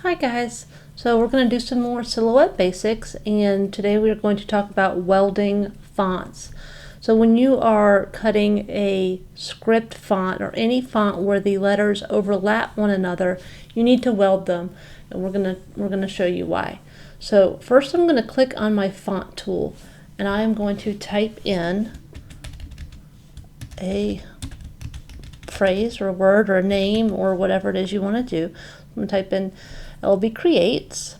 Hi guys, so we're going to do some more silhouette basics, and today we are going to talk about welding fonts. So when you are cutting a script font or any font where the letters overlap one another, you need to weld them, and we're going to show you why. So first I'm going to click on my font tool, and I am going to type in a phrase or a word or a name or whatever it is you want to do. I'm going to type in ElleBee creates.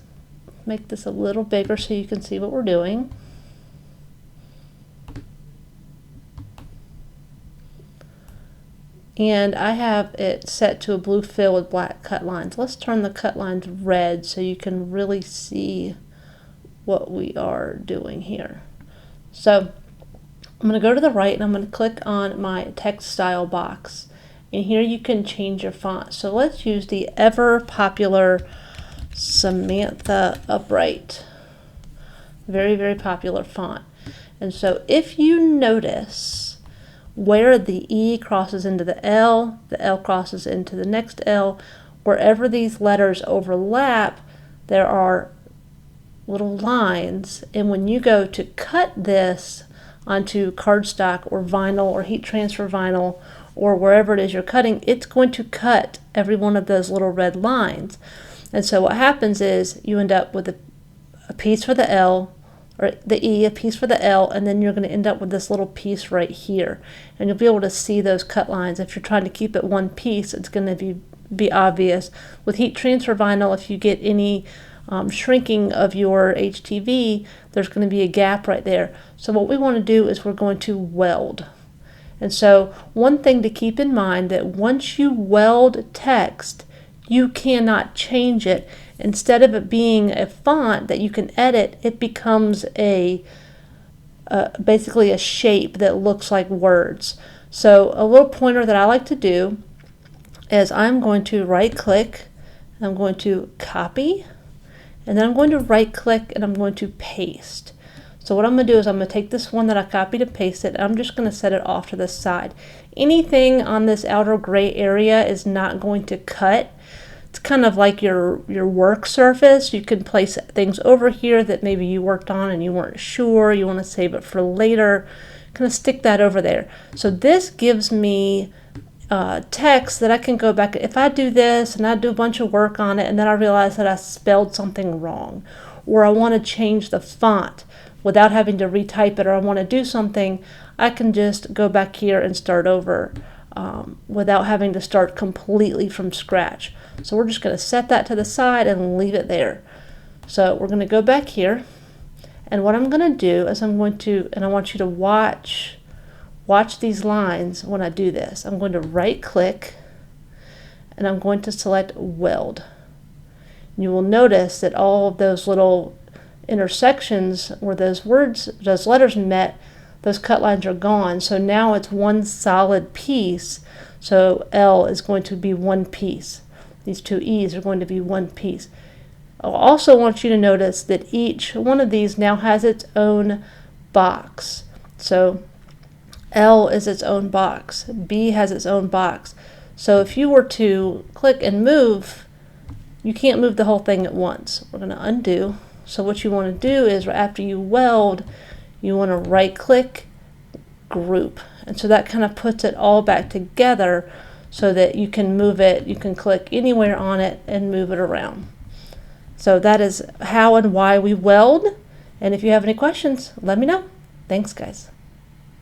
Make this a little bigger so you can see what we're doing. And I have it set to a blue fill with black cut lines. Let's turn the cut lines red so you can really see what we are doing here. So I'm going to go to the right and I'm going to click on my text style box. And here you can change your font. So let's use the ever popular Samantha Upright. Very, very popular font. And so if you notice where the E crosses into the L crosses into the next L, wherever these letters overlap, there are little lines. And when you go to cut this onto cardstock or vinyl or heat transfer vinyl or wherever it is you're cutting, it's going to cut every one of those little red lines. And so what happens is you end up with a piece for the L, or the E, a piece for the L, and then you're going to end up with this little piece right here. And you'll be able to see those cut lines. If you're trying to keep it one piece, it's going to be obvious. With heat transfer vinyl, if you get any shrinking of your HTV, there's going to be a gap right there. So what we want to do is we're going to weld. And so one thing to keep in mind, that once you weld text, you cannot change it. Instead of it being a font that you can edit, it becomes basically a shape that looks like words. So a little pointer that I like to do is I'm going to right click, I'm going to copy, and then I'm going to right click and I'm going to paste. So what I'm going to do is I'm going to take this one that I copied and paste it, and I'm just going to set it off to the side. Anything on this outer gray area is not going to cut. It's kind of like your work surface. You can place things over here that maybe you worked on and you weren't sure, you want to save it for later. Kind of stick that over there. So this gives me text that I can go back. If I do this and I do a bunch of work on it and then I realize that I spelled something wrong, or I want to change the font without having to retype it, or I want to do something, I can just go back here and start over without having to start completely from scratch. So we're just going to set that to the side and leave it there. So we're going to go back here, and what I'm going to do is I'm going to, and I want you to watch these lines when I do this. I'm going to right click and I'm going to select weld. And you will notice that all of those little intersections where those letters met, those cut lines are gone. So now it's one solid piece. So L is going to be one piece. These two E's are going to be one piece. I also want you to notice that each one of these now has its own box. So L is its own box. B has its own box. So if you were to click and move, you can't move the whole thing at once. We're going to undo. So what you want to do is after you weld, you want to right click, group. And so that kind of puts it all back together so that you can move it, you can click anywhere on it and move it around. So that is how and why we weld. And if you have any questions, let me know. Thanks, guys.